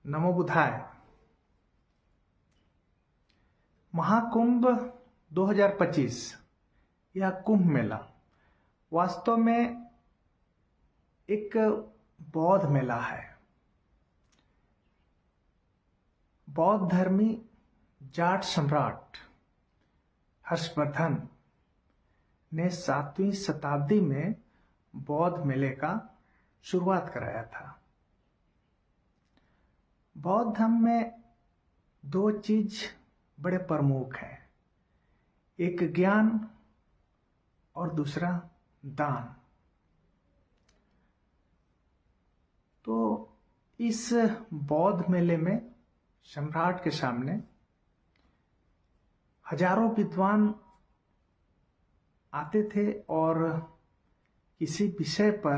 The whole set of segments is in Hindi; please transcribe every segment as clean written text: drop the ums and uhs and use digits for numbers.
नमो बुद्धाय। महाकुंभ 2025 यह कुंभ मेला वास्तव में एक बौद्ध मेला है। बौद्ध धर्मी जाट सम्राट हर्षवर्धन ने 7वीं शताब्दी में बौद्ध मेले का शुरुआत कराया था। बौद्ध धर्म में दो चीज बड़े प्रमुख हैं, एक ज्ञान और दूसरा दान। तो इस बौद्ध मेले में सम्राट के सामने हजारों विद्वान आते थे और किसी विषय पर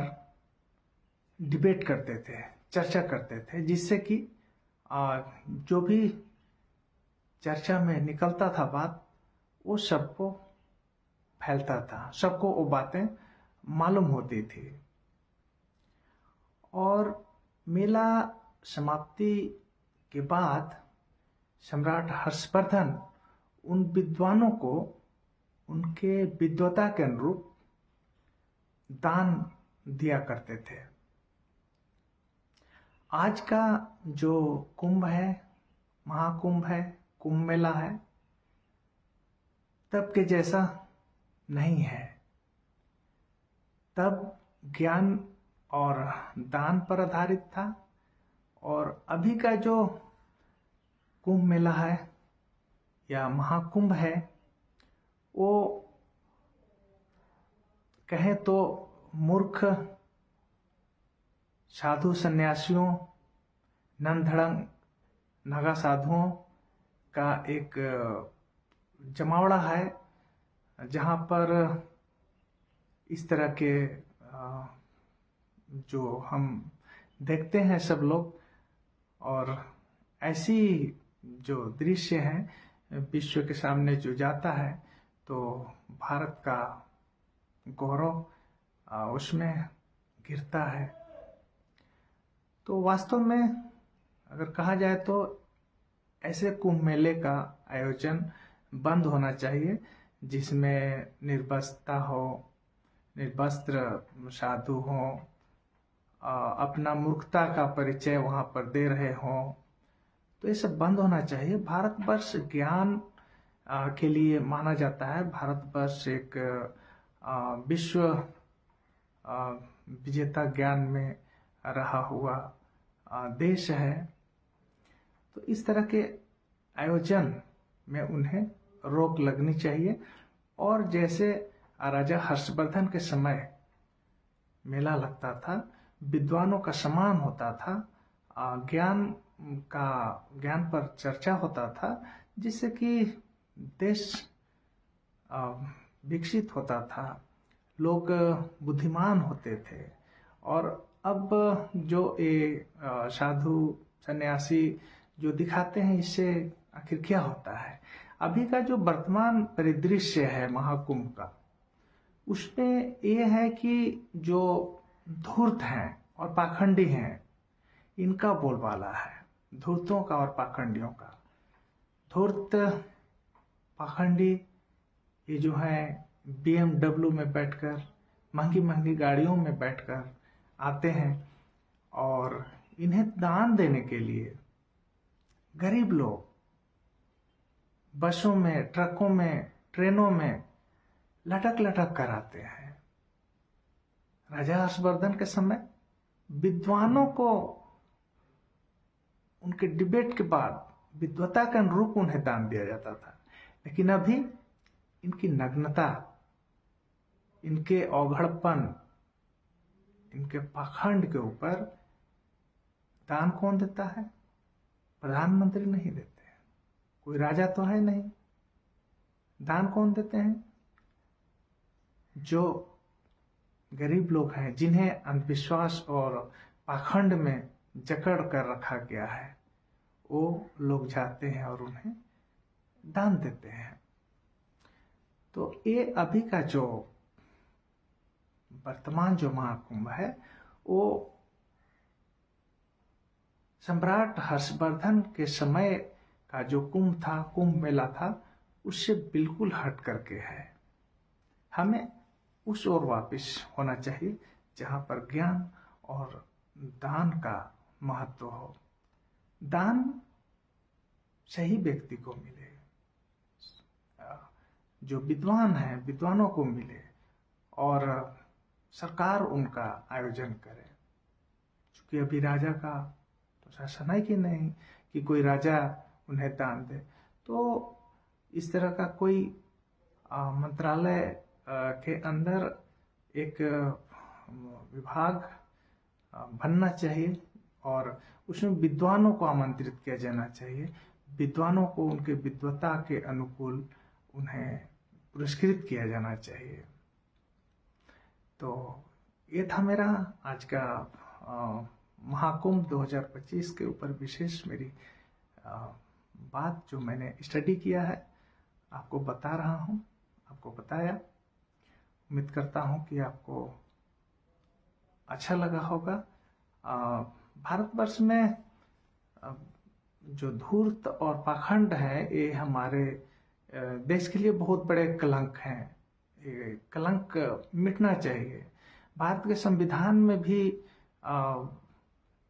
डिबेट करते थे, चर्चा करते थे, जिससे कि जो भी चर्चा में निकलता था बात, वो सबको फैलता था, सबको वो बातें मालूम होती थी। और मेला समाप्ति के बाद सम्राट हर्षवर्धन उन विद्वानों को उनके विद्वता के अनुरूप दान दिया करते थे। आज का जो कुंभ है, महाकुंभ है, कुंभ मेला है, तब के जैसा नहीं है। तब ज्ञान और दान पर आधारित था, और अभी का जो कुंभ मेला है या महाकुंभ है, वो कहें तो मूर्ख साधु सन्यासियों, नंधड़ंग नागा साधुओं का एक जमावड़ा है, जहाँ पर इस तरह के जो हम देखते हैं सब लोग, और ऐसी जो दृश्य है विश्व के सामने जो जाता है, तो भारत का गौरव उसमें गिरता है। तो वास्तव में अगर कहा जाए तो ऐसे कुंभ मेले का आयोजन बंद होना चाहिए, जिसमें निर्वस्त्रता हो, निर्वस्त्र साधु हो, अपना मूर्खता का परिचय वहां पर दे रहे हो, तो ये सब बंद होना चाहिए। भारतवर्ष ज्ञान के लिए माना जाता है। भारतवर्ष एक विश्व विजेता ज्ञान में रहा हुआ देश है। तो इस तरह के आयोजन में उन्हें रोक लगनी चाहिए। और जैसे राजा हर्षवर्धन के समय मेला लगता था, विद्वानों का सम्मान होता था, ज्ञान पर चर्चा होता था, जिससे कि देश विकसित होता था, लोग बुद्धिमान होते थे। और अब जो ये साधु सन्यासी जो दिखाते हैं, इससे आखिर क्या होता है? अभी का जो वर्तमान परिदृश्य है महाकुंभ का, उसमें ये है कि जो धूर्त हैं और पाखंडी हैं, इनका बोलबाला है, धूर्तों का और पाखंडियों का। धूर्त पाखंडी ये जो है BMW में बैठकर, महंगी महंगी गाड़ियों में बैठकर आते हैं, और इन्हें दान देने के लिए गरीब लोग बसों में, ट्रकों में, ट्रेनों में लटक लटक कर आते हैं। राजा हर्षवर्धन के समय विद्वानों को उनके डिबेट के बाद विद्वता के अनुरूप उन्हें दान दिया जाता था। लेकिन अभी इनकी नग्नता, इनके अवघड़पन, इनके पाखंड के ऊपर दान कौन देता है? प्रधानमंत्री नहीं देते हैं, कोई राजा तो है नहीं। दान कौन देते हैं? जो गरीब लोग हैं, जिन्हें अंधविश्वास और पाखंड में जकड़ कर रखा गया है, वो लोग जाते हैं और उन्हें दान देते हैं। तो ये अभी का जो वर्तमान जो महाकुंभ है, वो सम्राट हर्षवर्धन के समय का जो कुंभ मेला था, उससे बिल्कुल हट करके है। हमें उस ओर वापस होना चाहिए जहाँ पर ज्ञान और दान का महत्व हो। दान सही व्यक्ति को मिले, जो विद्वान है विद्वानों को मिले, और सरकार उनका आयोजन करे। क्योंकि अभी राजा का तो शासन है कि नहीं कि कोई राजा उन्हें दान दे, तो इस तरह का कोई मंत्रालय के अंदर एक विभाग बनना चाहिए और उसमें विद्वानों को आमंत्रित किया जाना चाहिए। विद्वानों को उनके विद्वता के अनुकूल उन्हें पुरस्कृत किया जाना चाहिए। तो ये था मेरा आज का महाकुंभ 2025 के ऊपर विशेष मेरी बात, जो मैंने स्टडी किया है, आपको बता रहा हूँ, आपको बताया। उम्मीद करता हूँ कि आपको अच्छा लगा होगा। भारतवर्ष में जो धूर्त और पाखंड है, ये हमारे देश के लिए बहुत बड़े कलंक हैं। ये कलंक मिटना चाहिए। भारत के संविधान में भी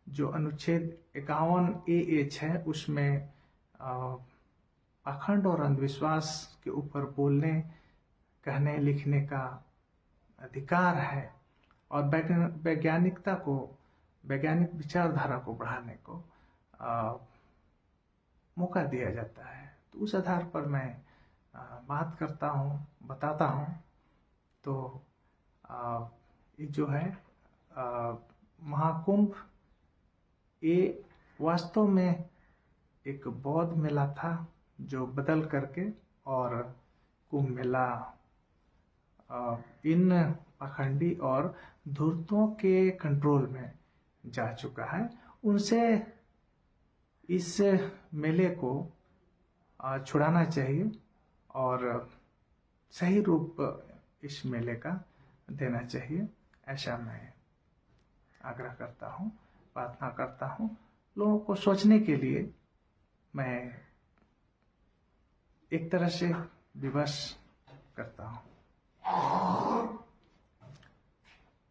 जो अनुच्छेद 51A(H) है, उसमें पाखंड और अंधविश्वास के ऊपर बोलने, कहने, लिखने का अधिकार है और वैज्ञानिकता को, वैज्ञानिक विचारधारा को बढ़ाने को मौका दिया जाता है। तो उस आधार पर मैं बात करता हूँ, बताता हूँ। तो ये जो है महाकुंभ, ये वास्तव में एक बौद्ध मेला था जो बदल करके और कुंभ मेला इन पाखंडी और धूर्तों के कंट्रोल में जा चुका है। उनसे इस मेले को छुड़ाना चाहिए और सही रूप इस मेले का देना चाहिए, ऐसा मैं आग्रह करता हूँ, प्रार्थना करता हूँ। लोगों को सोचने के लिए मैं एक तरह से विवश करता हूँ।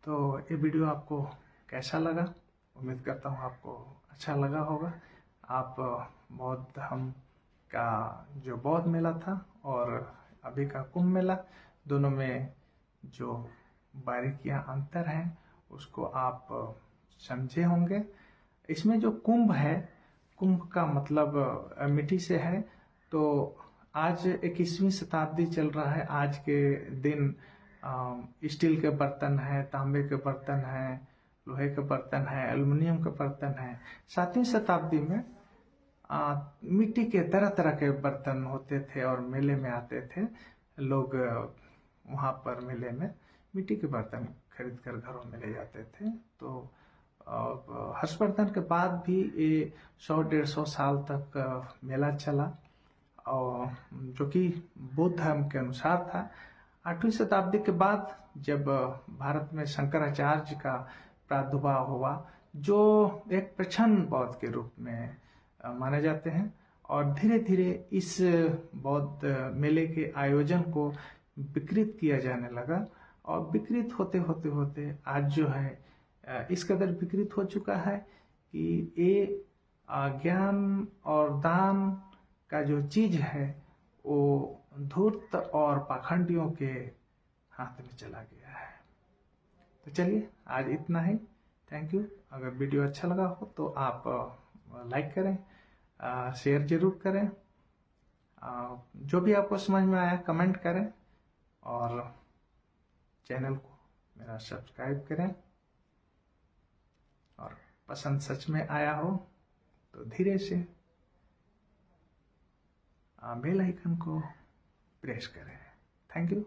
तो ये वीडियो आपको कैसा लगा? उम्मीद करता हूँ आपको अच्छा लगा होगा। आप बौद्ध धर्म का जो बौद्ध मेला था और अभी का कुंभ मेला, दोनों में जो बारीकियां अंतर हैं उसको आप समझे होंगे। इसमें जो कुंभ है, कुंभ का मतलब मिट्टी से है। तो आज 21वीं शताब्दी चल रहा है। आज के दिन स्टील के बर्तन हैं, तांबे के बर्तन हैं, लोहे के बर्तन हैं, एल्युमिनियम के बर्तन हैं। 7वीं शताब्दी में मिट्टी के तरह तरह के बर्तन होते थे और मेले में आते थे लोग। वहाँ पर मेले में मिट्टी के बर्तन खरीद कर घरों में ले जाते थे। तो हर्षवर्धन के बाद भी ये 100-150 साल तक मेला चला, और जो कि बौद्ध धर्म के अनुसार था। 8वीं शताब्दी के बाद जब भारत में शंकराचार्य का प्रादुर्भाव हुआ, जो एक प्रछन्न बौद्ध के रूप में माने जाते हैं, और धीरे धीरे इस बौद्ध मेले के आयोजन को विकृत किया जाने लगा। और विकृत होते होते होते आज जो है इस कदर विकृत हो चुका है कि ये ज्ञान और दान का जो चीज है वो धूर्त और पाखंडियों के हाथ में चला गया है। तो चलिए आज इतना ही। Thank you. अगर वीडियो अच्छा लगा हो तो आप लाइक करें, शेयर जरूर करें, जो भी आपको समझ में आया कमेंट करें, और चैनल को मेरा सब्सक्राइब करें। और पसंद सच में आया हो तो धीरे से बेल आइकन को प्रेस करें। Thank you.